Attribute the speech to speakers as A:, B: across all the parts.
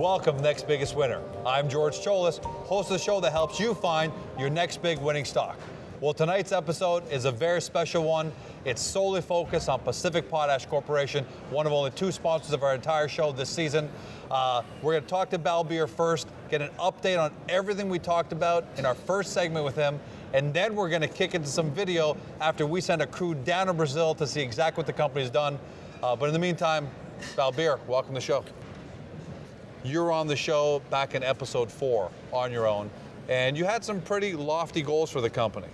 A: Welcome, Next Biggest Winner. I'm George Cholis, host of the show that helps you find your next big winning stock. Well, tonight's episode is a very special one. It's solely focused on Pacific Potash Corporation, one of only two sponsors of our entire show this season. We're going to talk to Bal Beer first, get an update on everything we talked about in our first segment with him, and then we're going to kick into some video after we send a crew down to Brazil to see exactly what the company's done. But in the meantime, Bal Beer, welcome to the show. You were on the show back in episode 4 on your own, and you had some pretty lofty goals for the company,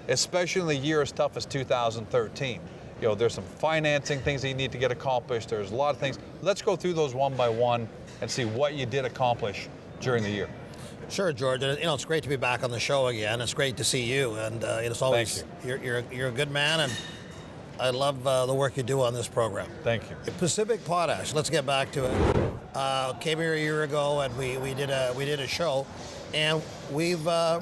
A: especially in the year as tough as 2013. You know, there's some financing things that you need to get accomplished. There's a lot of things. Let's go through those one by one and see what you did accomplish during the year.
B: Sure, George. And, it's great to be back on the show again. It's great to see you, and it's always you're a good man, and I love the work you do on this program.
A: Thank you.
B: Pacific Potash. Let's get back to it. Came here a year ago, and we did a show, and we've met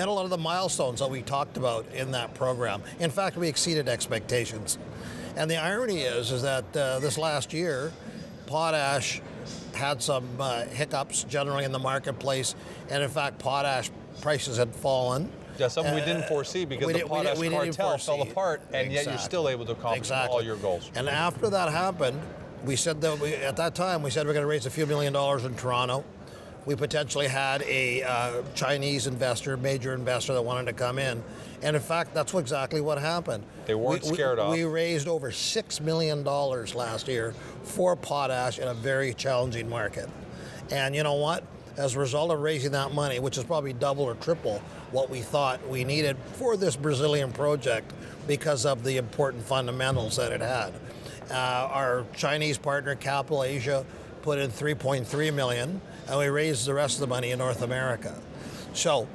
B: a lot of the milestones that we talked about in that program. In fact, we exceeded expectations. And the irony is that this last year, potash had some hiccups generally in the marketplace, and in fact, potash prices had fallen.
A: Yeah, something we didn't foresee because the potash cartel fell apart, and yet you're still able to accomplish all your goals.
B: And after that happened, we said that at that time we said we're going to raise a few $1 million in Toronto. We potentially had a Chinese investor, major investor that wanted to come in. And in fact, that's exactly what happened.
A: They weren't scared off.
B: We raised over $6 million last year for potash in a very challenging market. And you know what? As a result of raising that money, which is probably double or triple what we thought we needed for this Brazilian project because of the important fundamentals that it had. Our Chinese partner, Capital Asia, put in $3.3 million, and we raised the rest of the money in North America. So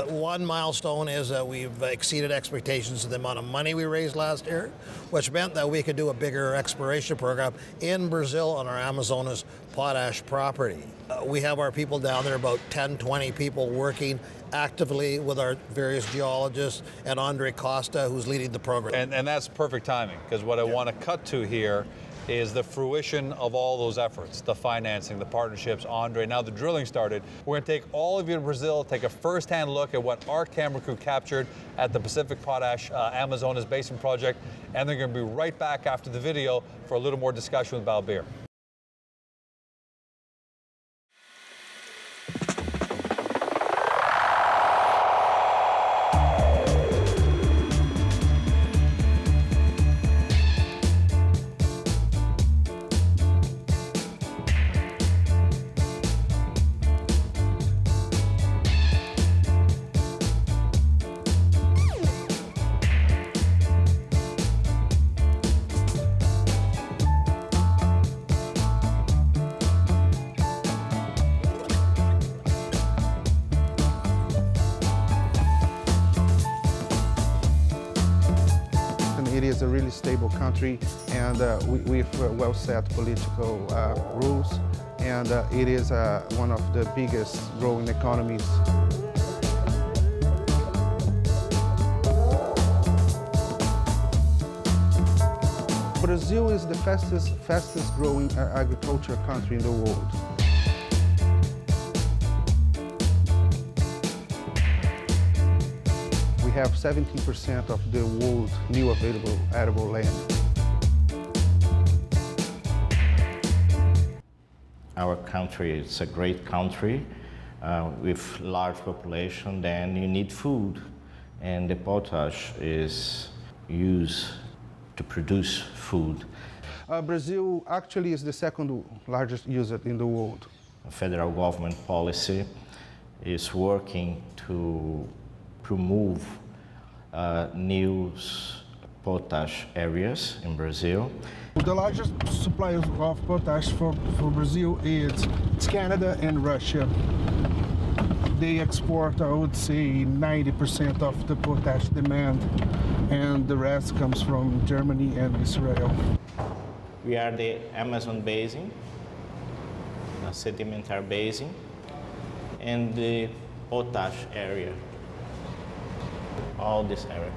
B: one milestone is that we've exceeded expectations of the amount of money we raised last year, which meant that we could do a bigger exploration program in Brazil on our Amazonas potash property. We have our people down there, about 10, 20 people working actively with our various geologists, and Andre Costa, who's leading the program.
A: And that's perfect timing, because what I want to cut to here is the fruition of all those efforts, the financing, the partnerships, Andre, now the drilling started. We're gonna take all of you to Brazil, take a first-hand look at what our camera crew captured at the Pacific Potash Amazonas Basin Project, and they're gonna be right back after the video for a little more discussion with Bal Beer.
C: It is a really stable country, and with well-set political rules, and it is one of the biggest growing economies. Brazil is the fastest growing agriculture country in the world. We have 17% of the world's new available arable land.
D: Our country is a great country with large population. Then you need food, and the potash is used to produce food.
C: Brazil actually is the second largest user in the world.
D: Federal government policy is working to promote new potash areas in Brazil.
E: The largest supplier of potash for Brazil is Canada and Russia. They export, I would say, 90% of the potash demand, and the rest comes from Germany and Israel.
D: We are the Amazon basin, a sedimentary basin, and the potash area. All this area.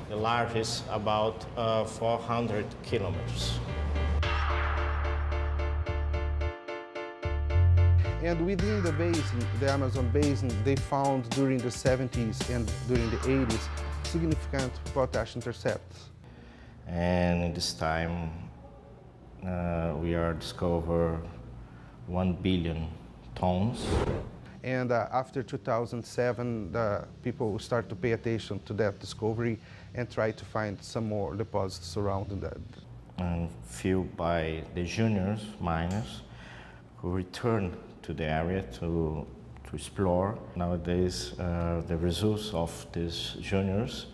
D: The largest about 400 kilometers.
C: And within the basin, the Amazon basin, they found during the 70s and during the 80s significant potash intercepts.
D: And in this time, we are discover 1 billion tons.
C: And after 2007, the people start to pay attention to that discovery and try to find some more deposits surrounding that.
D: And fueled by the juniors miners who return to the area to explore. Nowadays, the results of these juniors,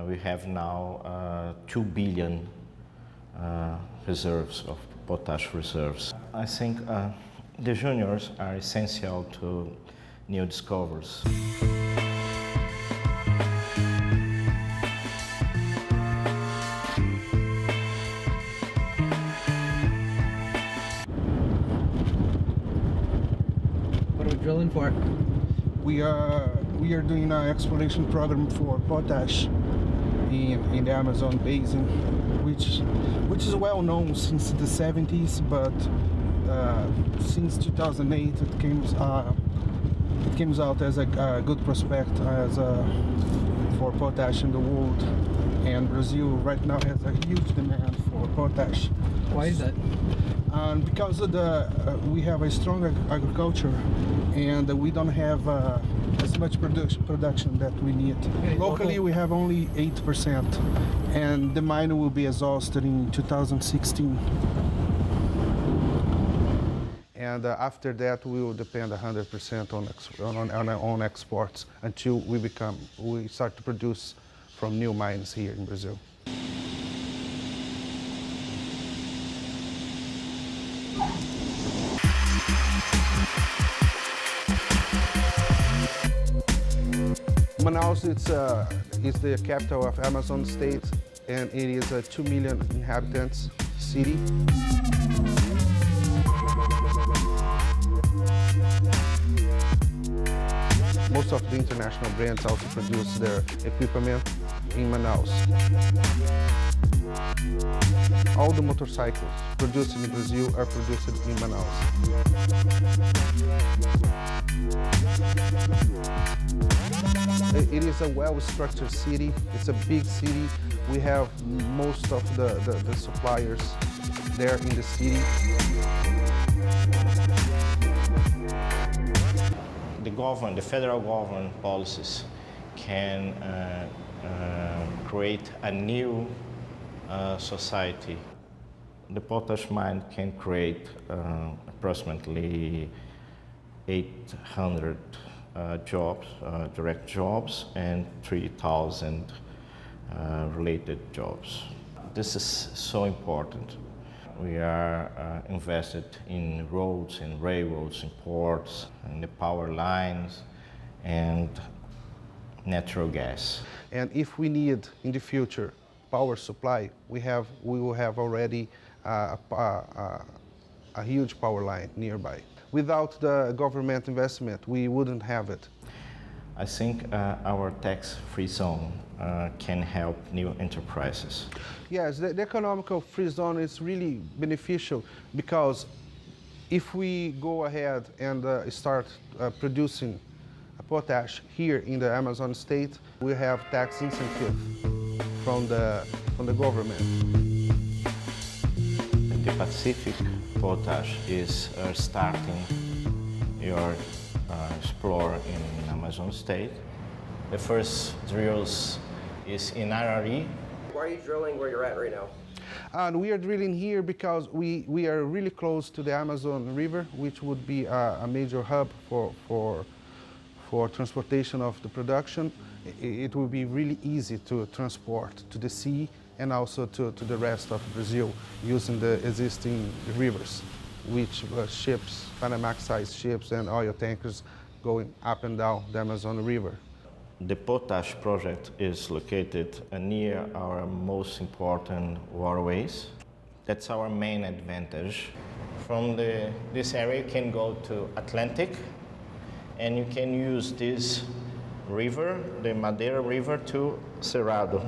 D: we have now 2 billion reserves of potash reserves. I think the juniors are essential to new discoveries.
F: What are we drilling for?
E: We are doing an exploration program for potash in the Amazon basin, which is well known since the 70s, but since 2008 it came out as a good prospect for potash in the world, and Brazil right now has a huge demand for potash.
F: Why is that?
E: And because of we have a strong agriculture, and we don't have as much production that we need. Locally, we have only 8%, and the mine will be exhausted in 2016.
C: And after that, we will depend 100% on our own exports until we start to produce from new mines here in Brazil. Manaus is the capital of Amazon state, and it is a 2 million inhabitants city. Most of the international brands also produce their equipment in Manaus. All the motorcycles produced in Brazil are produced in Manaus. It is a well-structured city. It's a big city. We have most of the suppliers there in the city.
D: The federal government policies can create a new society. The potash mine can create approximately 800 jobs, direct jobs, and 3,000 related jobs. This is so important. We are invested in roads and railroads, in ports, in the power lines, and natural gas.
C: And if we need in the future power supply, we will have already a huge power line nearby. Without the government investment, we wouldn't have it.
D: I think our tax-free zone can help new enterprises.
C: Yes, the economical free zone is really beneficial because if we go ahead and start producing potash here in the Amazon state, we have tax incentive from the government.
D: The Pacific potash is starting your explore in Amazon state. The first drills is in Arari.
G: Why are you drilling where you're at right now?
C: And we are drilling here because we are really close to the Amazon River, which would be a major hub for transportation of the production. It will be really easy to transport to the sea and also to the rest of Brazil using the existing rivers, which ships, Panamax-sized ships and oil tankers going up and down the Amazon River.
D: The potash project is located near our most important waterways. That's our main advantage. From this area you can go to Atlantic, and you can use this river, the Madeira River, to Cerrado.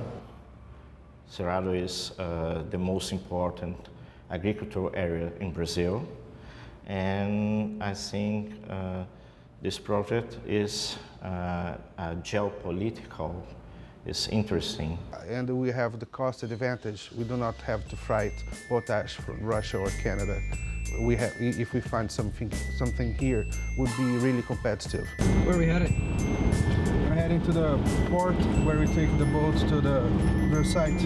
D: Cerrado is the most important agricultural area in Brazil. And I think this project is geopolitical. It's interesting.
C: And we have the cost advantage. We do not have to freight potash from Russia or Canada. If we find something here, would be really competitive.
F: Where are we headed?
E: We're heading to the port where we take the boat to their site.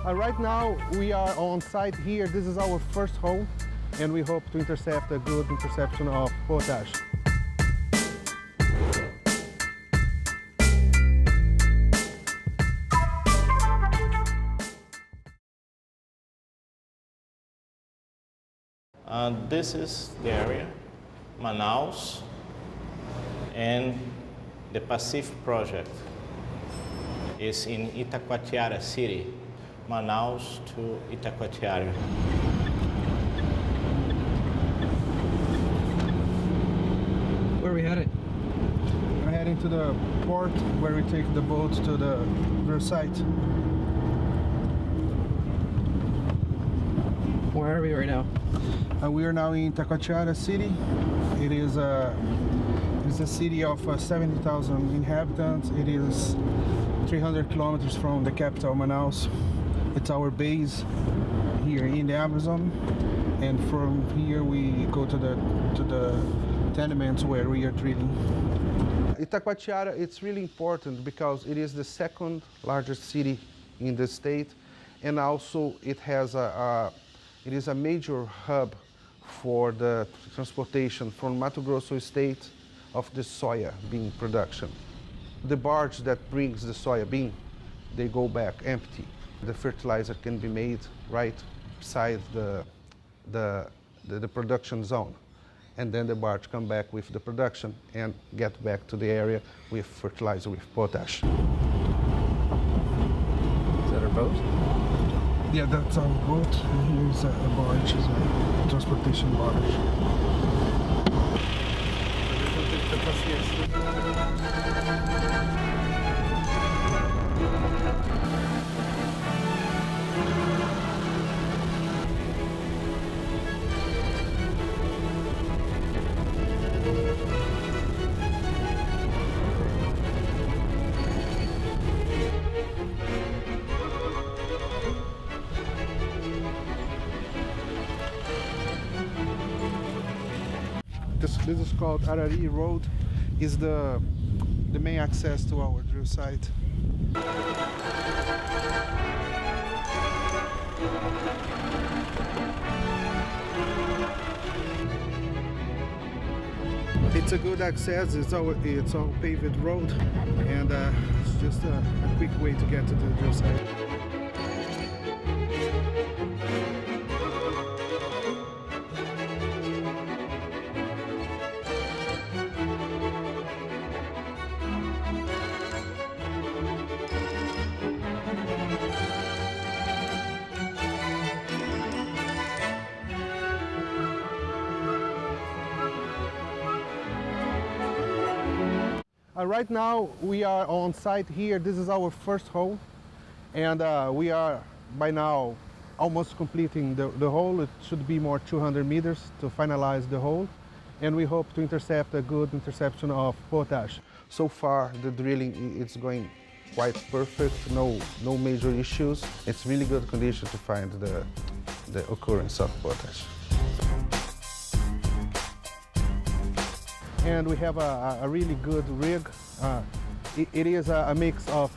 C: Right now, we are on site here. This is our first hole, and we hope to intercept a good interception of potash.
D: This is the area, Manaus, and the Pacific project is in Itacoatiara City, Manaus to Itacoatiara.
F: Where are we headed?
E: We're heading to the port where we take the boat to their site.
F: Where are we right now?
E: We are now in Itacoatiara City. It is a city of 70,000 inhabitants. It is 300 kilometers from the capital, Manaus. It's our base here in the Amazon, and from here we go to the tenements where we are drilling.
C: Itacoatiara, it's really important because it is the second largest city in the state, and also it has it is a major hub for the transportation from Mato Grosso state of the soya bean production. The barge that brings the soya bean, they go back empty. The fertilizer can be made right beside the production zone. And then the barge come back with the production and get back to the area with fertilizer, with potash.
F: Is that our boat?
E: Yeah, that's our boat, and here's a barge, is a transportation barge. This is called Arari Road. Is the main access to our drill site. It's a good access. It's our paved road, and it's just a quick way to get to the drill site. Right now we are on site here. This is our first hole, and we are by now almost completing the hole. It should be more 200 meters to finalize the hole, and we hope to intercept a good interception of potash. So far the drilling is going quite perfect, no major issues. It's really good condition to find the occurrence of potash. And we have a really good rig. It is a mix of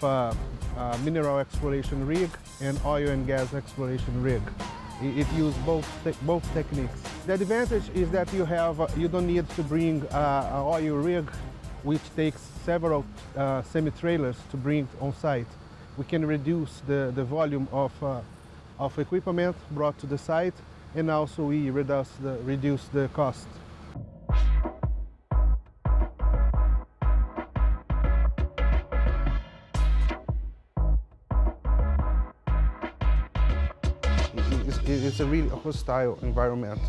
E: mineral exploration rig and oil and gas exploration rig. It uses both techniques. The advantage is that you don't need to bring an oil rig, which takes several semi-trailers to bring on site. We can reduce the volume of equipment brought to the site, and also we reduce the cost. It's a really hostile environment.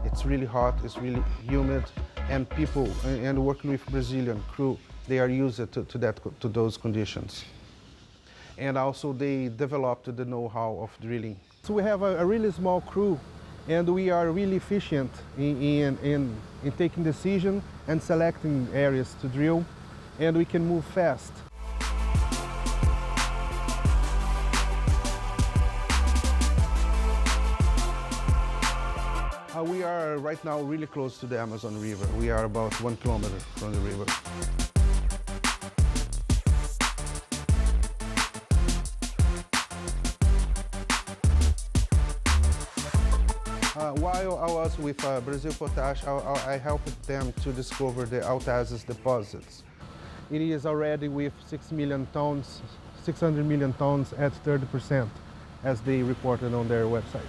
E: It's really hot, it's really humid, and people, and working with Brazilian crew, they are used to those conditions. And also they developed the know-how of drilling. So we have a really small crew,
C: And we are really efficient in taking decision and selecting areas to drill, and we can move fast. We are right now really close to the Amazon River. We are about 1 kilometer from the river. While I was with Brazil Potash, I helped them to discover the Altazes deposits. It is already with 600 million tons at 30%, as they reported on their website.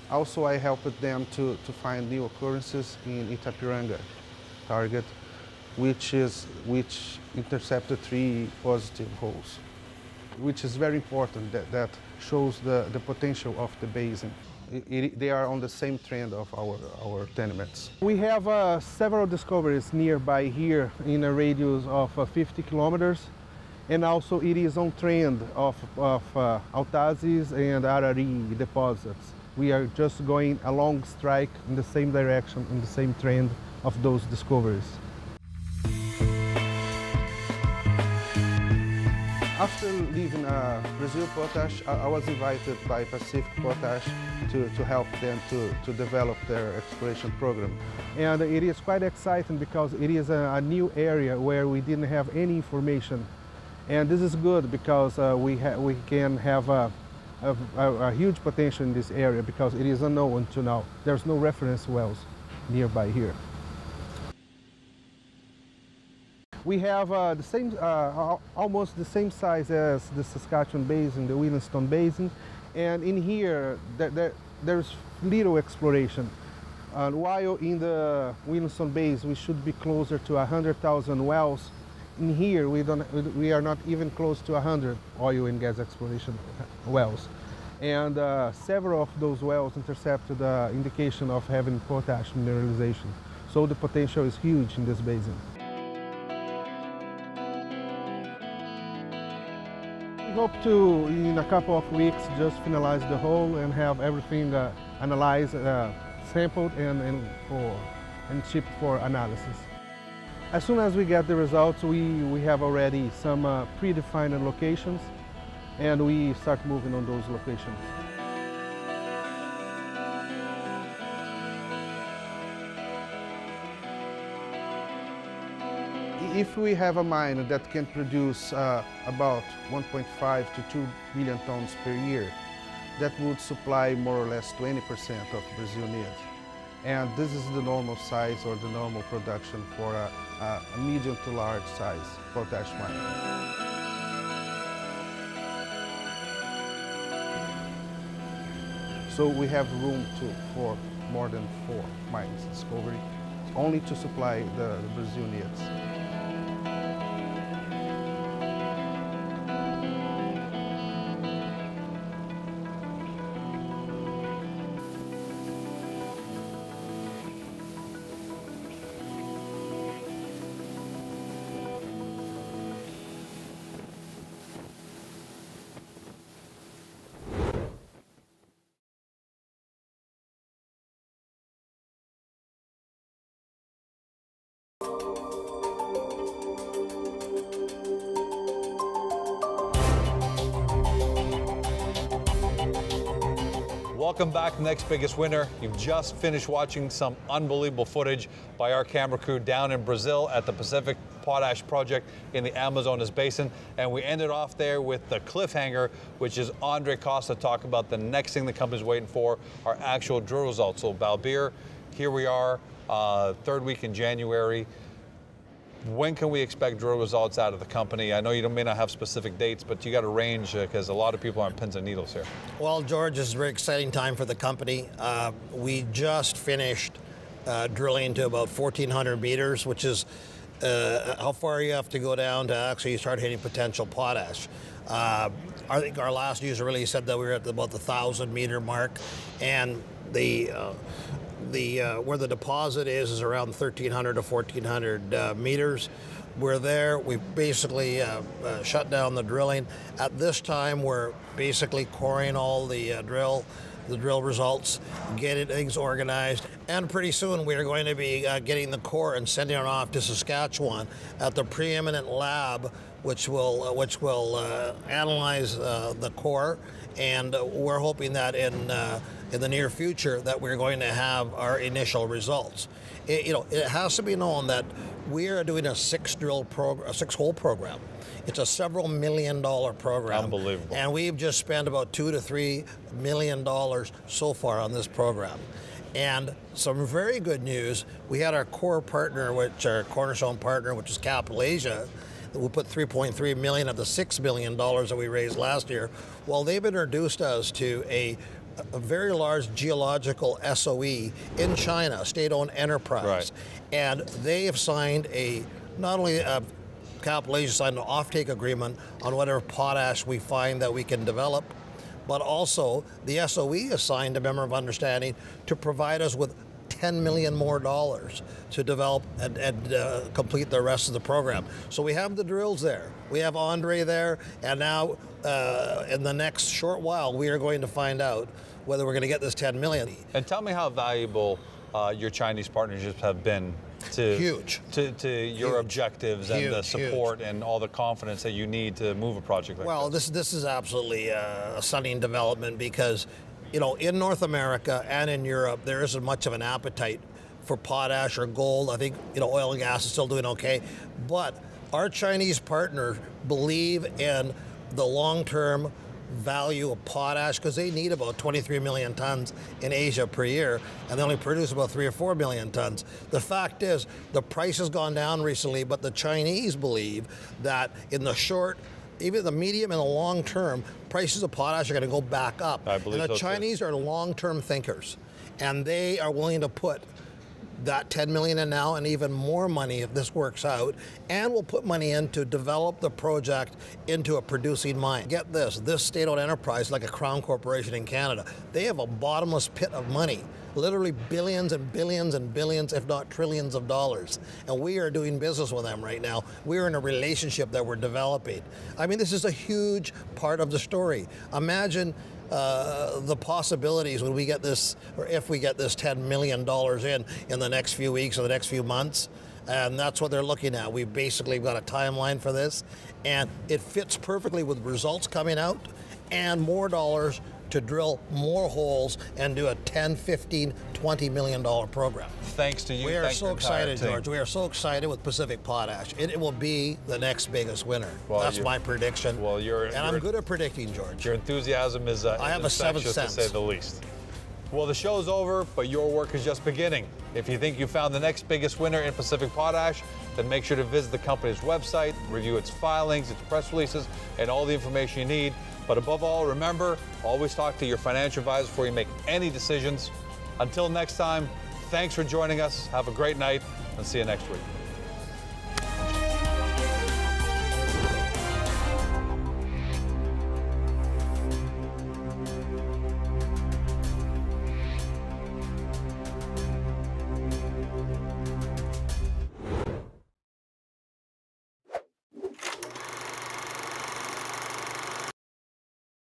C: Also, I helped them to find new occurrences in Itapiranga target, which intercepted 3 positive holes, which is very important. That shows the potential of the basin. They are on the same trend of our tenements. We have several discoveries nearby here in a radius of 50 kilometers, and also it is on trend of Altazes and Arari deposits. We are just going along strike in the same direction, in the same trend of those discoveries. After leaving Brazil Potash, I was invited by Pacific Potash to help them to develop their exploration program. And it is quite exciting because it is a new area where we didn't have any information. And this is good because we can have a huge potential in this area because it is unknown until now. There's no reference wells nearby here. We have almost the same size as the Saskatchewan Basin, the Williston Basin, and in here there's little exploration. While in the Williston Basin we should be closer to 100,000 wells, in here we are not even close to 100 oil and gas exploration wells. And several of those wells intercepted indication of having potash mineralization. So the potential is huge in this basin. We hope to, in a couple of weeks, just finalize the hole and have everything analyzed, sampled, and shipped for analysis. As soon as we get the results, we have already some predefined locations, and we start moving on those locations. If we have a mine that can produce about 1.5 to 2 million tons per year, that would supply more or less 20% of Brazil needs. And this is the normal size or the normal production for a medium to large size potash mine. So we have room for more than 4 mines discovery, only to supply the Brazil needs.
A: Welcome back to the Next Biggest Winner. You've just finished watching some unbelievable footage by our camera crew down in Brazil at the Pacific Potash Project in the Amazonas Basin. And we ended off there with the cliffhanger, which is Andre Costa talking about the next thing the company's waiting for, our actual drill results. So Balbir, here we are, third week in January. When can we expect drill results out of the company? I know you may not have specific dates, but you got a range because a lot of people are on pins and needles here.
B: Well, George, this is a very exciting time for the company. We just finished drilling to about 1,400 meters, which is how far you have to go down to actually start hitting potential potash. I think our last user really said that we were at about the 1,000-meter mark, and where the deposit is around 1,300 to 1,400 meters. We're there. We've basically shut down the drilling. At this time, we're basically coring all the drill the drill results, getting things organized, and pretty soon we are going to be getting the core and sending it off to Saskatchewan at the preeminent lab, which will analyze the core, and we're hoping that in the near future that we're going to have our initial results. It has to be known that we are doing a six-hole program. It's a several $1 million program.
A: Unbelievable.
B: And we've just spent about $2 to $3 million so far on this program. And some very good news, we had our core partner, our cornerstone partner, which is Capital Asia. We put $3.3 million of the $6 million that we raised last year. Well, they've introduced us to a very large geological SOE in China, state-owned enterprise.
A: Right.
B: And they have signed not only Capital Asia signed an offtake agreement on whatever potash we find that we can develop, but also the SOE has signed a memorandum of understanding to provide us with $10 million more to develop and complete the rest of the program. So we have the drills there. We have Andre there, and now in the next short while, we are going to find out whether we're going to get this 10 million.
A: And tell me how valuable your Chinese partnerships have been to your objectives and the support and all the confidence that you need to move a project like this.
B: This is absolutely a stunning development because, in North America and in Europe, there isn't much of an appetite for potash or gold. I think, oil and gas is still doing okay. But our Chinese partners believe in the long-term value of potash because they need about 23 million tons in Asia per year, and they only produce about 3 or 4 million tons. The fact is, the price has gone down recently, but the Chinese believe that in the short, even the medium and the long term, prices of potash are going to go back up.
A: I believe
B: and the
A: so,
B: Chinese are long-term thinkers, and they are willing to put that 10 million in now and even more money if this works out, and we'll put money in to develop the project into a producing mine. Get this state-owned enterprise, like a Crown Corporation in Canada, they have a bottomless pit of money, literally billions and billions and billions, if not trillions of dollars. And we are doing business with them right now. We're in a relationship that we're developing. I mean, this is a huge part of the story. Imagine the possibilities when we get this, or if we get this $10 million in the next few weeks or the next few months. And that's what they're looking at. We've basically got a timeline for this, and it fits perfectly with results coming out and more dollars to drill more holes and do a $10, $15, $20 million program.
A: Thanks to you.
B: We are
A: Thanks
B: so
A: to the entire
B: excited,
A: team.
B: George. We are so excited with Pacific Potash. It will be the next biggest winner.
A: Well,
B: that's my prediction.
A: Well,
B: I'm good at predicting, George.
A: Your enthusiasm is
B: I have a seventh
A: infectious,
B: sense,
A: to say the least. Well, the show's over, but your work is just beginning. If you think you found the next biggest winner in Pacific Potash, then make sure to visit the company's website, review its filings, its press releases, and all the information you need. But above all, remember, always talk to your financial advisor before you make any decisions. Until next time, thanks for joining us. Have a great night, and see you next week.